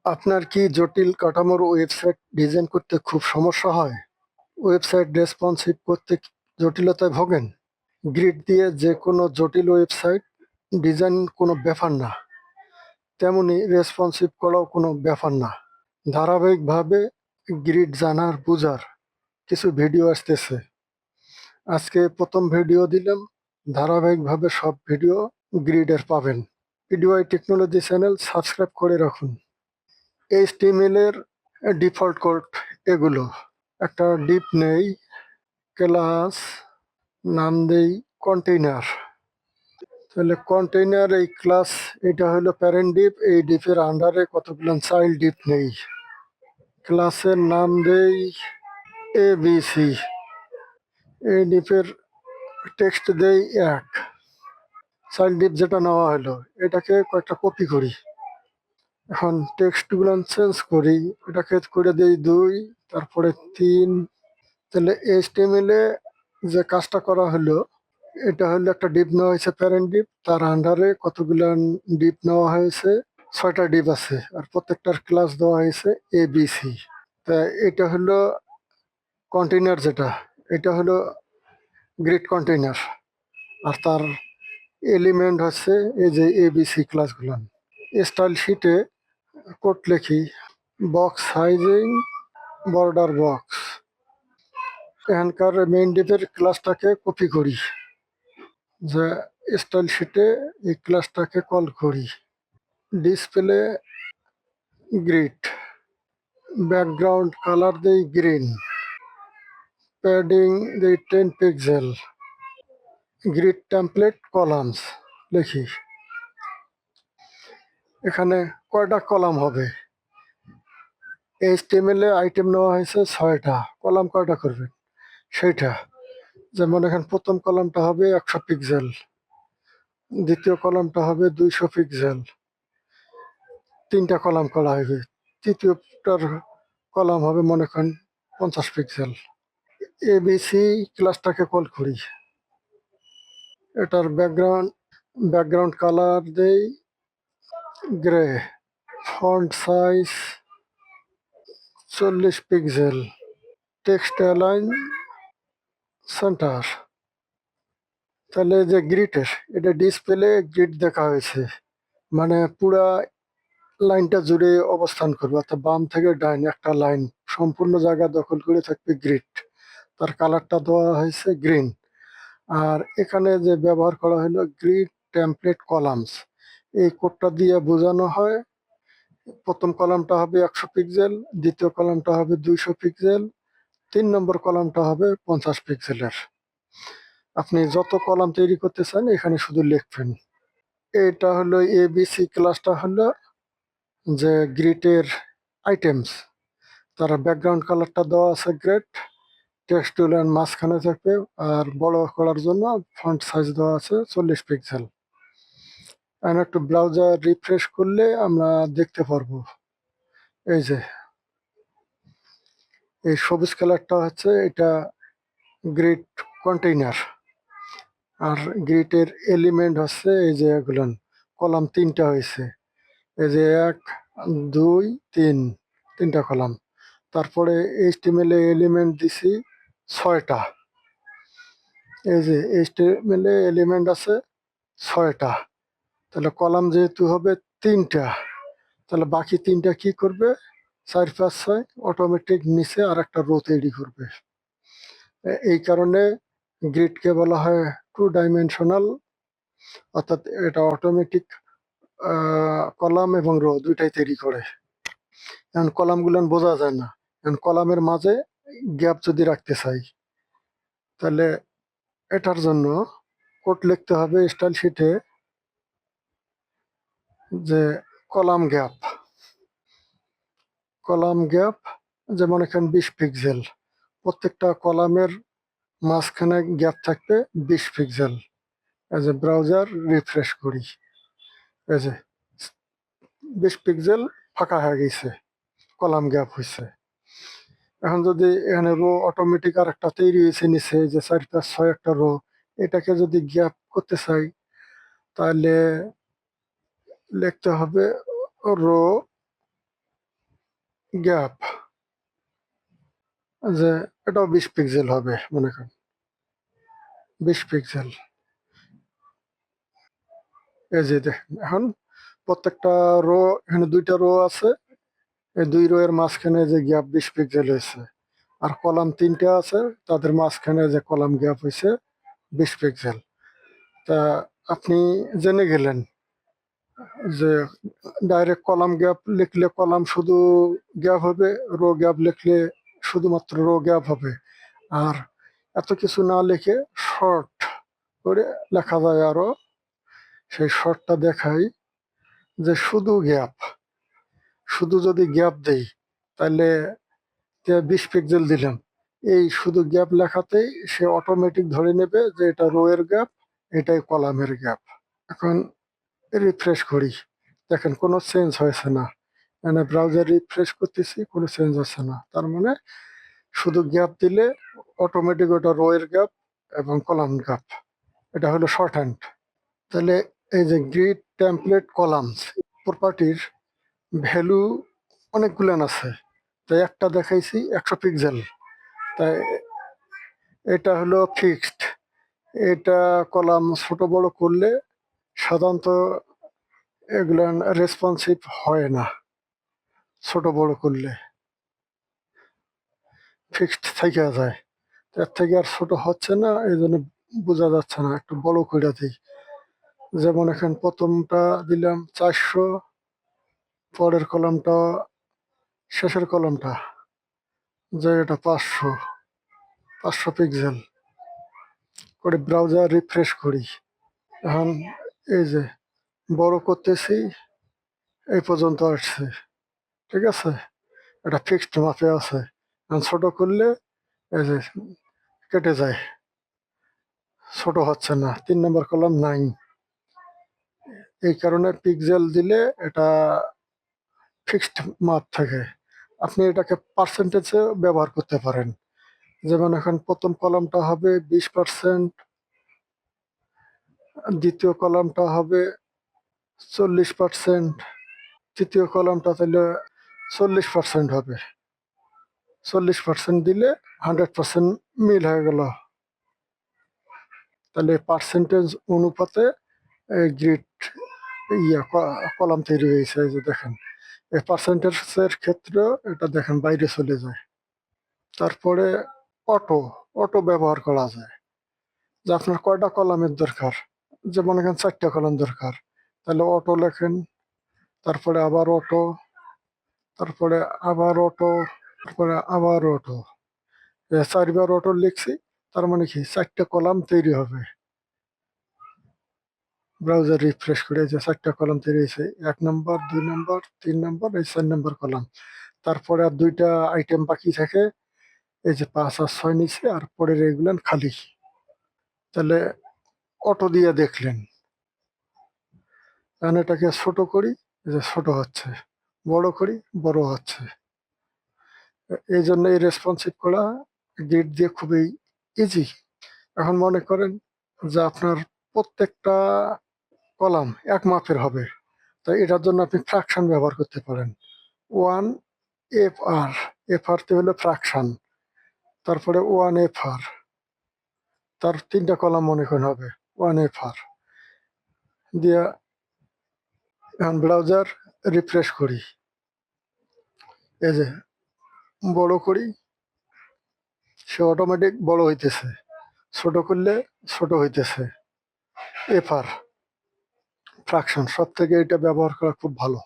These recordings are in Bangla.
আপনার কি জটিল কাঠামোর ওয়েবসাইট ডিজাইন করতে খুব সমস্যা হয়? ওয়েবসাইট রেসপন্সিভ করতে জটিলতায় ভোগেন? গ্রিড দিয়ে যে কোনো জটিল ওয়েবসাইট ডিজাইন কোনো ব্যাপার না, তেমনি রেসপন্সিভ করাও কোনো ব্যাপার না। ধারাবাহিকভাবে গ্রিড জানার বুঝার কিছু ভিডিও আসতেছে। আজকে প্রথম ভিডিও দিলাম, ধারাবাহিকভাবে সব ভিডিও গ্রিডের পাবেন। পিডিওয়াই টেকনোলজি চ্যানেল সাবস্ক্রাইব করে রাখুন। HTML এর ডিফল্ট কোড এগুলো। একটা ডিপ নেই, ক্লাস নাম দেই কন্টেইনার। তাহলে কন্টেইনার এই ক্লাস, এটা হলো প্যারেন্ট ডিপ, এই ডিপের আন্ডারে কতগুলো চাইল্ড ডিপ নেই। ক্লাসের নাম দেই ABC। এই ডিপের টেক্সট দেই 1। চাইল্ড ডিপ যেটা নেওয়া হলো এটাকে কয়েকটা কপি করি। এখন টেক্সটগুলো চেঞ্জ করি, এটাকে করে দেই 2, তারপরে 3। তাহলে HTML এ যে কাজটা করা হলো, এটা হলো একটা ডিপ নেওয়া হয়েছে প্যারেন্ট ডিপ, তার আন্ডারে কতগুলো ডিপ নেওয়া হয়েছে, 6টা ডিপ আছে, আর প্রত্যেকটার ক্লাস দেওয়া হয়েছে ABC। তা এটা হলো কন্টেইনার, যেটা এটা হলো গ্রিড কন্টেইনার, আর তার এলিমেন্ট হচ্ছে এই যে ABC ক্লাসগুলো। স্টাইল শিটে কোড লিখি, বক্স সাইজিং বর্ডার বক্স। এখানকার মেইন ডিপের ক্লাসটাকে কপি করি, যে স্টাইল শিটে এই ক্লাসটাকে কল করি। ডিসপ্লে গ্রিড, ব্যাকগ্রাউন্ড কালার দেই গ্রিন, প্যাডিং দেই 10 পিক্সেল। গ্রিড টেমপ্লেট কলামস লিখি। এখানে কয়টা কলাম হবে? HTML এ আইটেম নেওয়া হয়েছে 6টা, কলাম কয়টা করবেন সেইটা। যেমন এখানে প্রথম কলামটা হবে 100 পিক্সেল, দ্বিতীয় কলামটা হবে 200 পিক্সেল, 3টা কলাম করা হবে। তৃতীয়টার কলাম হবে মনে করেন 50 পিক্সেল। ABC ক্লাসটাকে কল করি। এটার ব্যাকগ্রাউন্ড কালার দেই grey, font size 40 pixel, text align centre. তাহলে যে গ্রিডের, এটা ডিসপ্লে গ্রিড দেখা হয়েছে, মানে পুরা লাইনটা জুড়ে অবস্থান করবে, অর্থাৎ বাম থেকে ডাইন একটা লাইন সম্পূর্ণ জায়গা দখল করে থাকবে গ্রিড। তার কালারটা দেওয়া হয়েছে গ্রিন। আর এখানে যে ব্যবহার করা হলো গ্রিড টেমপ্লেট কলামস, এই কোডটা দিয়ে বোঝানো হয় প্রথম কলামটা হবে 100 পিক্সেল, দ্বিতীয় কলামটা হবে 200 পিক্সেল, 3 নম্বর কলামটা হবে 50 পিক্সেলের। আপনি যত কলাম তৈরি করতে চান এখানে শুধু লিখবেন। এটা হলো ABC ক্লাসটা, হলো যে গ্রিডের আইটেমস। তার ব্যাকগ্রাউন্ড কালারটা দেওয়া আছে গ্রেড, টেক্সট টুলের মাঝখানে থাকবে, আর বড় করার জন্য ফন্ট সাইজ দেওয়া আছে 40 পিক্সেল। এখন একটু ব্রাউজার রিফ্রেশ করলে আমরা দেখতে পারবো, এই যে এই সবুজ কালারটা হচ্ছে এটা গ্রিড কন্টেইনার। আর গ্রিডের এলিমেন্ট হচ্ছে এই যে এগুলো, কলাম 3টা হয়েছে, এই যে 1, 2, 3, 3টা কলাম। তারপরে HTML এলিমেন্ট দিছি 6টা, এই যে HTML এলিমেন্ট আছে 6টা। তাহলে কলাম যেহেতু হবে 3টা, তাহলে বাকি 3টা কি করবে? 4, 5, 6 অটোমেটিক নিচে আর একটা রো তৈরি করবে। এই কারণে গ্রিডকে বলা হয় 2 ডাইমেনশনাল, অর্থাৎ এটা অটোমেটিক কলাম এবং রো দুইটাই তৈরি করে। এখন কলামগুলো বোঝা যায় না, এখন কলামের মাঝে গ্যাপ যদি রাখতে চাই, তাহলে এটার জন্য কোড লিখতে হবে স্টাইল শিটে, যে কলাম গ্যাপ, যেমন এখানে 20 পিক্সেল, প্রত্যেকটা কলামের মাঝখানে গ্যাপ থাকবে 20 পিক্সেল। এই যে ব্রাউজার রিফ্রেশ করি, এই যে 20 পিক্সেল ফাঁকা হয়ে গেছে, কলাম গ্যাপ হয়েছে। এখন যদি এখানে রো অটোমেটিক আর একটা তৈরি হয়েছে নিচে, যে 4, 5, 6 একটা রো, এটাকে যদি গ্যাপ করতে চাই তাহলে লিখতে হবে রো গ্যাপ, যে এটাও 20 পিক্সেল হবে মনে করেন, 20 পিক্সেল। এই যে দেখেন এখন প্রত্যেকটা রো, এখানে 2টা রো আছে, এই 2 রো এর মাঝখানে যে গ্যাপ 20 পিক্সেল হয়েছে, আর কলাম 3টে আছে, তাদের মাঝখানে যে কলাম গ্যাপ হয়েছে 20 পিক্সেল। তা আপনি জেনে গেলেন যে ডাইরেক্ট কলাম গ্যাপ লিখলে কলাম শুধু গ্যাপ হবে, রো গ্যাপ লিখলে শুধুমাত্র রো গ্যাপ হবে। আর এত কিছু না লিখে শর্ট করে লেখা যায় আরো, সেই শর্টটা দেখাই, যে শুধু গ্যাপ, শুধু যদি গ্যাপ দেই তাহলে 20 পিক্সেল দিলাম, এই শুধু গ্যাপ লেখাতেই সে অটোমেটিক ধরে নেবে যে এটা রো এর গ্যাপ, এটাই কলামের গ্যাপ। এখন রিফ্রেশ করি, দেখেন কোনো চেঞ্জ হয়েছে না, মানে ব্রাউজার রিফ্রেশ করতেছি কোনো চেঞ্জ হচ্ছে না, তার মানে শুধু গ্যাপ দিলে অটোমেটিক ওটা রো এর গ্যাপ এবং কলাম গ্যাপ। এটা হলো শর্ট হ্যান্ড। তাহলে এই যে গ্রিড টেমপ্লেট কলামস প্রপার্টির ভ্যালু অনেকগুলো আছে, তাই একটা দেখাইছি 100 পিক্সেল, তাই এটা হলো ফিক্সড। এটা কলাম ছোট বড় করলে সাধারণত এগুলো রেসপন্সিভ হয় না, ছোট বড় করলে ফিক্সড থেকে যায়, তার থেকে আর ছোট হচ্ছে না, এই জন্য বোঝা যাচ্ছে না, একটু বড় করে দিই। যেমন এখন প্রথমটা দিলাম 400, পরের কলামটা, শেষের কলামটা যে এটা 500 পিক্সেল করে ব্রাউজার রিফ্রেশ করি। এখন এই যে বড় করতেছি, এই পর্যন্ত আসছে, ঠিক আছে, এটা ফিক্সড মাপে আছে। এখন ছোট করলে এই যে কেটে যায়, ছোট হচ্ছে না, 3 নম্বর কলাম নাই। এই কারণে পিক্সেল দিলে এটা ফিক্সড মাপ থাকে। আপনি এটাকে পার্সেন্টেজে ব্যবহার করতে পারেন, যেমন এখন প্রথম কলামটা হবে 20%, দ্বিতীয় কলামটা হবে 40%, তৃতীয় কলামটা তাহলে 40% হবে। 40% দিলে 100% মিল হয়ে গেল। তাহলে পার্সেন্টেজ অনুপাতে গ্রিড কলাম তৈরি হয়েছে, এই যে দেখেন এই পার্সেন্টেজের ক্ষেত্রে এটা দেখেন বাইরে চলে যায়। তারপরে অটো, অটো ব্যবহার করা যায়, যে আপনার কয়টা কলামের দরকার, যেমন এখানে 4টা কলাম দরকার, তাহলে অটো লেখেন, তারপরে আবার অটো, তারপরে আবার অটো, তারপরে আবার অটো, 4বার অটো লিখছি, তার মানে কি 4টা কলাম তৈরি হবে। ব্রাউজার রিফ্রেশ করে যে 4টা কলাম তৈরি হয়েছে, 1 নম্বর, 2 নম্বর, 3 নম্বর, এই 4 নম্বর কলাম। তারপরে আর 2টা আইটেম বাকি থাকে, এই যে 5 আর 6 নিচে, আর পরের এগুলো খালি। তাহলে অটো দিয়ে দেখলেন, এখন এটাকে ছোট করি, এই যে ছোট হচ্ছে, বড় করি, বড় হচ্ছে। এই জন্য এই রেসপন্সিভ করা গ্রিড দিয়ে খুবই ইজি। এখন মনে করেন যে আপনার প্রত্যেকটা কলাম এক মাপের হবে, তাই এটার জন্য আপনি ফ্র্যাকশন ব্যবহার করতে পারেন। 1 FR, FR হলো ফ্র্যাকশন, তারপরে 1 FR, তার 3টা কলাম মনে করেন হবে 1 FR দিয়া। এখন ব্রাউজার রিফ্রেশ করি, এই যে বড় করি, সে অটোমেটিক বড় হইতেছে, ছোট করলে ছোট হইতেছে। এফআর ফ্র্যাকশন সব থেকে এটা ব্যবহার করা খুব ভালো।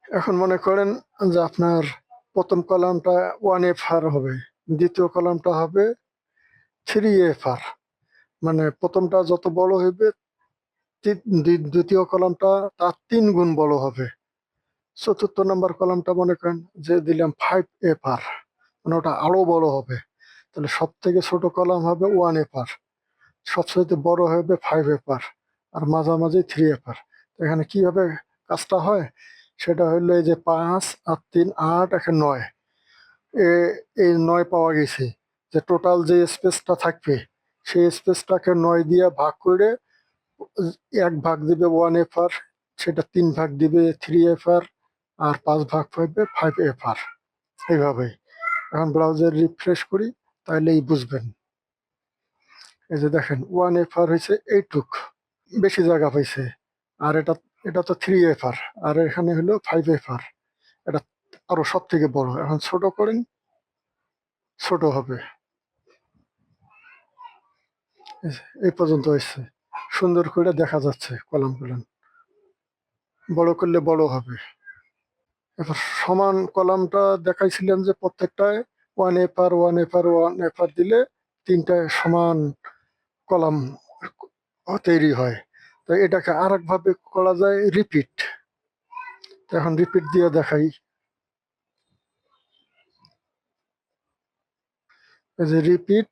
এখন মনে করেন যে আপনার প্রথম কলামটা 1 FR হবে, দ্বিতীয় কলামটা হবে 3 FR, মানে প্রথমটা যত বড় হইবে দ্বিতীয় কলামটা তার 3 গুণ বড় হবে। চতুর্থ নম্বর কলামটা মনে করেন যে দিলাম 5 FR, মানে ওটা আরো বড় হবে। তাহলে সব থেকে ছোট কলাম হবে 1 FR, সবচাইতে বড় হবে 5 FR, আর মাঝামাঝি 3 FR। এখানে কিভাবে কাজটা হয় সেটা হলো, এই যে 5 আর 3 8, এখন 9, এই 9 পাওয়া গেছে, যে টোটাল যে স্পেসটা থাকবে সেই স্পেসটাকে 9 দিয়ে ভাগ করে 1 ভাগ দিবে 1 FR, সেটা 3 ভাগ দিবে 3 FR, আর 5/5 5FR এইভাবেই। এখন ব্রাউজার রিফ্রেশ করি, তাহলেই বুঝবেন। এই যে দেখেন 1FR হয়েছে এইটুক, বেশি জায়গা পাইছে। আর এটা তো 3FR, আর এখানে হলো 5FR, এটা আরো সব থেকে বড়। এখন ছোট করেন, ছোট হবে। এই পর্যন্ত হয়েছে, সুন্দর করে দেখা যাচ্ছে কলামগুলো। বড় করলে বড় হবে। এবার সমান কলামটা দেখাইছিলাম যে প্রত্যেকটায় 1FR 1FR 1FR দিলে 3টা সমান কলাম তৈরি হয়। তো এটাকে আর একভাবে করা যায় রিপিট। এখন রিপিট দিয়ে দেখাই। এই যে রিপিট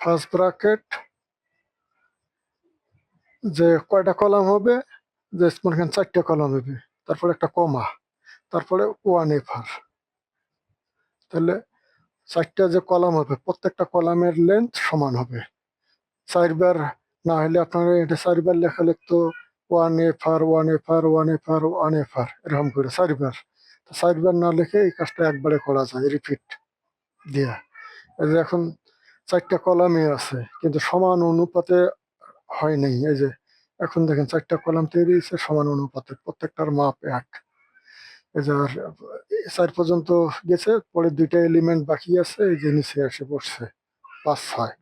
ফার্স্ট ব্র্যাকেট, যে কয়টা কলাম হবে, যে মনে করেন 4টা কলাম হবে, তারপরে একটা কমা, তারপরে 1FR। তাহলে 4টা যে কলাম হবে, প্রত্যেকটা কলামের লেন্থ সমান হবে। 4বার না হলে আপনারা এটা 4বার লেখা লিখতো 1FR 1FR 1FR 1FR, এরকম করে 4বার। 4বার না লিখে এই কাজটা একবারে করা যায় রিপিট দিয়া। এই যে এখন 4টা কলামই আছে, কিন্তু সমান অনুপাতে হয় নাই। এই যে এখন দেখেন 4টা কলাম তৈরি হয়েছে সমান অনুপাতে, প্রত্যেকটার মাপ এক। এই যে আর 4 পর্যন্ত গেছে, পরে 2টা এলিমেন্ট বাকি আছে, এই যে নিচে এসে বসছে 5 6।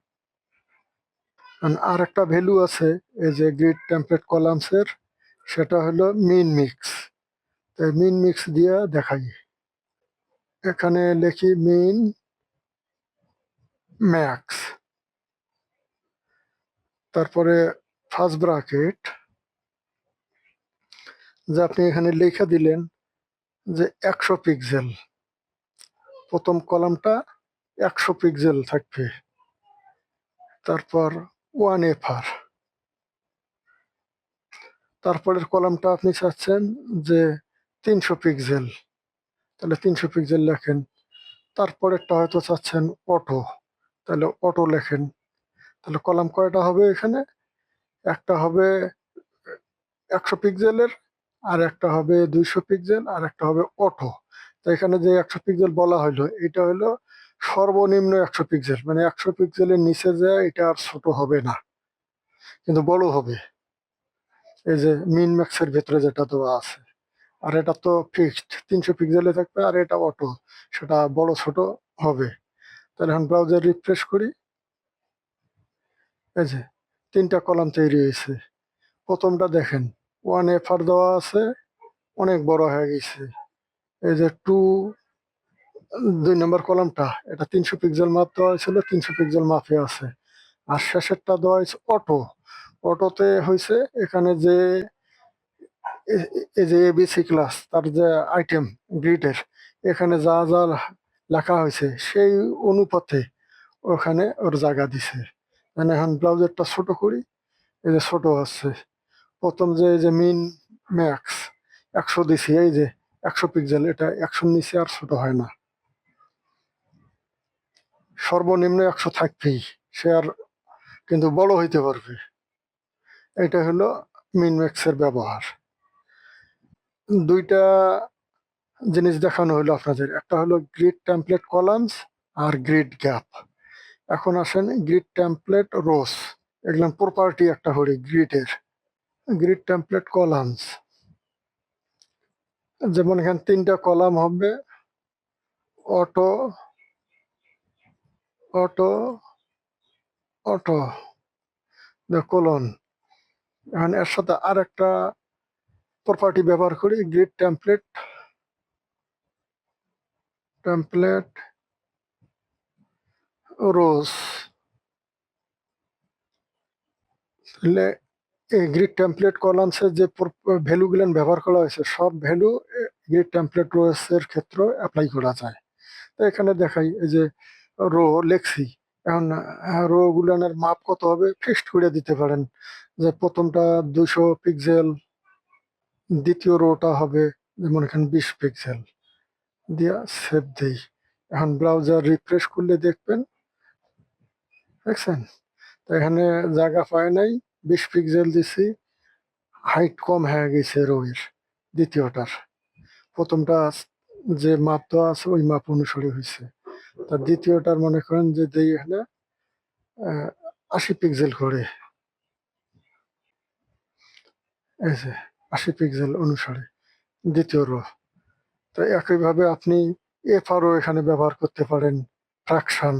আর একটা ভ্যালু আছে এই যে গ্রিড টেমপ্লেট কলামস এর, সেটা হলো মিন মিক্স। মিন মিক্স দিয়ে দেখাই। এখানে লিখি মিন ম্যাক্স, তারপরে ফার্স্ট ব্র্যাকেট, যে আপনি এখানে লেখা দিলেন যে 100 পিক্সেল, প্রথম কলামটা 100 পিক্সেল থাকবে। তারপর 1FR, তারপরের কলামটা আপনি চাচ্ছেন যে 300 পিক্সেল, তাহলে 300 পিক্সেল লেখেন। তারপরেরটা হয়তো চাচ্ছেন অটো, তাহলে অটো লেখেন। তাহলে কলাম কয়টা হবে এখানে? একটা হবে 100 পিক্সেলের, আর একটা হবে 200 পিক্সেল, আর একটা হবে অটো। তো এখানে যে 100 পিক্সেল বলা হলো, এটা হলো সর্বনিম্ন 100 পিক্সেল, মানে 100 পিক্সেলের নিচে যায় এটা আর ছোট হবে না, কিন্তু বড় হবে। এই যে মিন ম্যাক্সের ভেতরে যেটা দেওয়া আছে। আর এটা তো ফিক্সড 300 পিক্সেলে থাকবে, আর এটা অটো, সেটা বড় ছোট হবে। তাহলে এখন ব্রাউজার রিফ্রেশ করি। এই যে 3টা কলাম তৈরি হয়েছে। প্রথমটা দেখেন 1FR দেওয়া আছে, অনেক বড় হয়ে গেছে। এই যে 2 নম্বর কলামটা, এটা 300 পিক্সেল মাপ দেওয়া হয়েছিল, 300 পিক্সেল মাপে আছে। আর শেষেরটা দেওয়া হয়েছে অটো। অটোতে হয়েছে এখানে যে এই যে এবিসি ক্লাস, তার যে আইটেম গ্রিডের, এখানে যা যা লেখা হয়েছে সেই অনুপাতে ওখানে ওর জায়গা দিছে। মানে এখন ব্রাউজারটা ছোট করি, এই যে ছোট আছে। প্রথম যে এই যে মিন ম্যাক্স 100 দিছি, এই যে 100 পিক্সেল, এটা 100 নিচে আর ছোট হয় না, সর্বনিম্ন 100 থাকবেই, সে আর কিন্তু বড় হইতে পারবে। এটা হলো মিন ম্যাক্সের ব্যবহার। 2টা জিনিস দেখানো হলো আপনাদের, একটা হলো গ্রিড টেমপ্লেট কলামস আর গ্রিড গ্যাপ। এখন আসেন গ্রিড টেমপ্লেট রোস, এগুলো প্রপার্টি একটা হলো গ্রিডের। গ্রিড টেমপ্লেট কলামস, যেমন এখানে 3টা কলাম হবে, অটো অটো অটো কোলন। এখন এর সাথে আর একটা প্রপার্টি ব্যবহার করি, গ্রিড টেমপ্লেট টেমপ্লেট রোজ। তাহলে এই গ্রিড টেমপ্লেট কলামসের যে ভ্যালুগুলো ব্যবহার করা হয়েছে, সব ভ্যালু গ্রিড টেমপ্লেট রোজের ক্ষেত্রে অ্যাপ্লাই করা যায়। তো এখানে দেখাই, এই যে রো লেখছি। এখন রো গুলানের মাপ কত হবে ফিক্সড করে দিতে পারেন, যে প্রথমটা 200 পিক্সেল, দ্বিতীয় রোটা হবে যেমন এখানে 20 পিক্সেল, দিয়া সেভ দেই। এখন ব্রাউজার রিফ্রেশ করলে দেখবেন, দেখছেন? তো এখানে জায়গা পায় নাই, 20 পিক্সেল দিছি, হাইট কম হয়ে গেছে রোয়ের দ্বিতীয়টার। প্রথমটা যে মাপ দেওয়া আছে ওই মাপ অনুসারে হয়েছে। তার দ্বিতীয়টার মনে করেন যে দেই এখানে ৮০ পিক্সেল করে, এই যে ৮০ পিক্সেল অনুসারে দ্বিতীয় রো। তো একইভাবে আপনি এফআরও এখানে ব্যবহার করতে পারেন, ফ্র্যাকশন,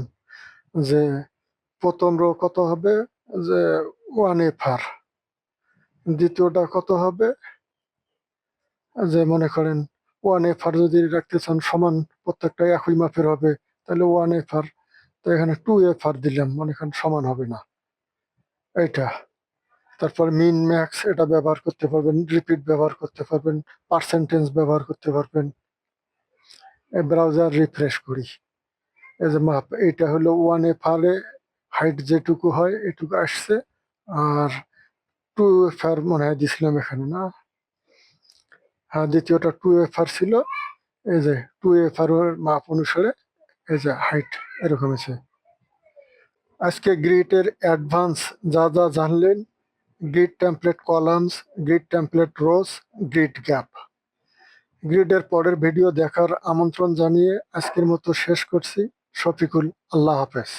যে প্রথম রো কত হবে, যে 1 FR, দ্বিতীয়টা কত হবে, যে মনে করেন 1 FR যদি রাখতে চান সমান প্রত্যেকটা একই মাপের হবে, তাহলে 1 FR, তো এখানে 2 FR দিলাম, মনে করেন সমান হবে না এইটা। তারপর মিন ম্যাক্স এটা ব্যবহার করতে পারবেন, রিপিট ব্যবহার করতে পারবেন, পার্সেন্টেজ ব্যবহার করতে পারবেন। ব্রাউজার রিফ্রেশ করি, এই যে মাপ, এটা হলো 1 FR এ হাইট যেটুকু হয় এটুকু আসছে, আর 2 FR মনে হয় দিছিলাম এখানে, না? হ্যাঁ, দ্বিতীয়টা 2 FR ছিল, এই যে 2 FR এর মাপ অনুসারে এই যে হাইট এরকম আছে। আজকে গ্রিডের অ্যাডভান্স যা যা জানলেন, grid template columns, grid template rows, grid gap. গ্রিডের পরের ভিডিও দেখার আমন্ত্রণ জানিয়ে আজকের মতো শেষ করছি। শফিকুল, আল্লাহ হাফেজ।